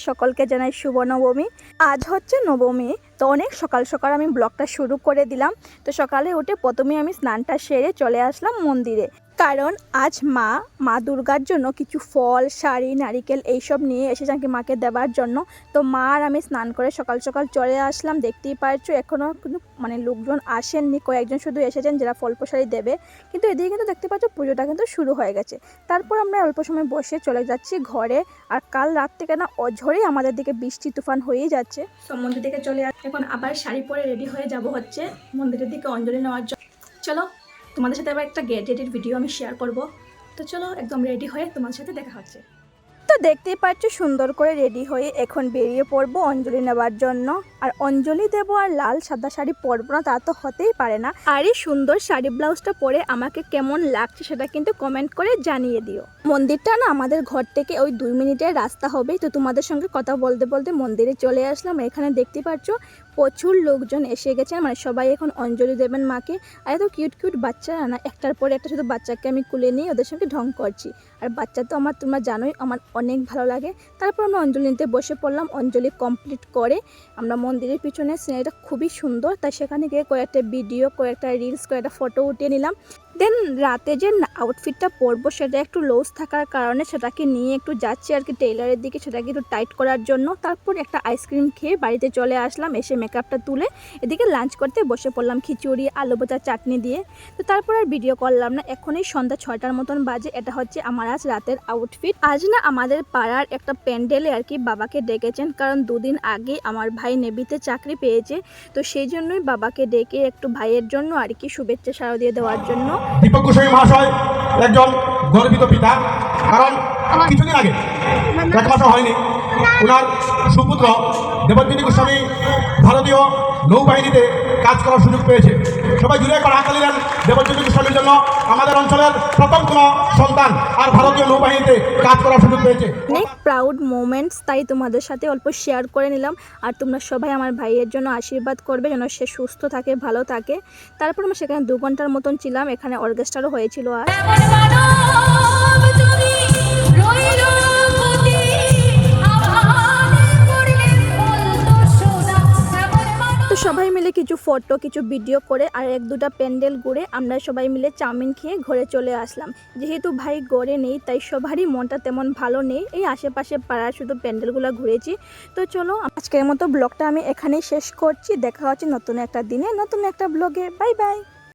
সকলকে জানাই শুভ নবমী। আজ হচ্ছে নবমী, তো অনেক সকাল সকাল আমি ব্লগটা শুরু করে দিলাম। তো সকালে উঠে প্রথমে আমি স্নানটা সেরে চলে আসলাম মন্দিরে, কারণ আজ মা দুর্গার জন্য কিছু ফল, শাড়ি, নারিকেল এইসব নিয়ে এসেছেন কি মাকে দেওয়ার জন্য। তো মা আর আমি স্নান করে সকাল সকাল চলে আসলাম। দেখতেই পাচ্ছ এখনও কিন্তু লোকজন আসেননি, কয়েকজন শুধু এসেছেন যারা ফল প্রসাদী দেবে। কিন্তু এদিকে কিন্তু দেখতে পাচ্ছ পুজোটা কিন্তু শুরু হয়ে গেছে। তারপর আমরা অল্প সময় বসে চলে যাচ্ছি ঘরে। আর কাল রাত থেকে না অঝরেই আমাদের দিকে বৃষ্টি তুফান হয়েই যাচ্ছে। সব মন্দির থেকে চলে এখন আবার শাড়ি পরে রেডি হয়ে যাব হচ্ছে মন্দিরের দিকে অঞ্জলি নেওয়ার জন্য। চলো তোমাদের সাথে আবার একটা গেট রেডির ভিডিও আমি শেয়ার করব। তো চলো একদম রেডি হয়ে তোমার সাথে দেখা হচ্ছে। তো দেখতেই পাচ্ছ সুন্দর করে রেডি হয়ে এখন বেরিয়ে পড়বো অঞ্জলি নেওয়ার জন্য। আর অঞ্জলি দেব আর লাল সাদা শাড়ি পরবো না তা তো হতেই পারে না। আর এই সুন্দর শাড়ি ব্লাউজটা পরে আমাকে কেমন লাগছে সেটা কিন্তু কমেন্ট করে জানিয়ে দিও। মন্দিরটা না আমাদের ঘর থেকে ওই 2 মিনিটের রাস্তা হবে। তো তোমাদের সঙ্গে কথা বলতে বলতে মন্দিরে চলে আসলাম। এখানে দেখতে পাচ্ছ প্রচুর লোকজন এসে গেছে, সবাই এখন অঞ্জলি দেবেন মাকে। আর এত কিউট কিউট বাচ্চারা না, একটার পরে একটা শুধু বাচ্চাকে আমি কুলে নিয়ে ওদের সঙ্গে ঢং করছি। আর বাচ্চা তো তোমরা জানোই আমার অনেক ভালো লাগে। তারপর আমরা অঞ্জলি নিতে বসে পড়লাম। অঞ্জলি কমপ্লিট করে আমরা মন্দিরের পিছনে সিনারিটা খুবই সুন্দর, তাই সেখানে গিয়ে কয়েকটা ভিডিও, কয়েকটা রিলস, কয়েকটা ফটো উঠিয়ে নিলাম। দেন রাতে যে আউটফিটটা পরবো সেটা একটু লুজ থাকার কারণে সেটাকে নিয়ে একটু যাচ্ছি আর কি টেইলারের দিকে, সেটাকে একটু টাইট করার জন্য। তারপর একটা আইসক্রিম খেয়ে বাড়িতে চলে আসলাম। এসে মেকআপটা তুলে এদিকে লাঞ্চ করতে বসে পড়লাম খিচুড়ি, আলু ভাজা, চাটনি দিয়ে। তো তারপর আর ভিডিও করলাম না। এখনই সন্ধ্যা 6টার মতন বাজে। এটা হচ্ছে আমার আজ রাতের আউটফিট। আজ না আমাদের পাড়ার একটা প্যান্ডেলে আর কি বাবাকে ডেকেছেন, কারণ 2 দিন আগে আমার ভাই নেভিতে চাকরি পেয়েছে। তো সেই জন্যই বাবাকে ডেকে একটু ভাইয়ের জন্য আর কি শুভেচ্ছা সারা দিয়ে দেওয়ার জন্য। দীপক গোস্বামী মহাশয় একজন গর্বিত পিতা, কারণ কিছুদিন আগে 1 মাসও হয়নি ওনার সুপুত্র দেবজ্যোতি গোস্বামী ভারতীয় নৌবাহিনীতে কাজ করার সুযোগ পেয়েছে। সবাই জুড়ে একবার হাত দিলেন দেবজ্যোতি গোস্বামীর জন্য। আমাদের অঞ্চলের প্রথম কোনো সন্তান আর ভারতীয় নৌবাহিনীতে কাজ করার সুযোগ পেয়েছে। অনেক প্রাউড মোমেন্টস, তাই তোমাদের সাথে অল্প শেয়ার করে নিলাম। আর তোমরা সবাই আমার ভাইয়ের জন্য আশীর্বাদ করবে যেন সে সুস্থ থাকে, ভালো থাকে। তারপর আমরা সেখানে 2 ঘন্টার মতন ছিলাম। এখানে অর্কেস্ট্রারও হয়েছিল। আর তো সবাই মিলে কিছু ফটো, কিছু ভিডিও করে আর 1-2টা প্যান্ডেল ঘুরে আমরা সবাই মিলে চাউমিন খেয়ে ঘরে চলে আসলাম। যেহেতু ভাই ঘরে নেই তাই সবারই মনটা তেমন ভালো নেই। এই আশেপাশে পাড়ার শুধু প্যান্ডেলগুলো ঘুরেছি। তো চলো আজকের মতো ব্লগটা আমি এখানেই শেষ করছি। দেখা হচ্ছে নতুন একটা দিনে নতুন একটা ব্লগে। Bye bye.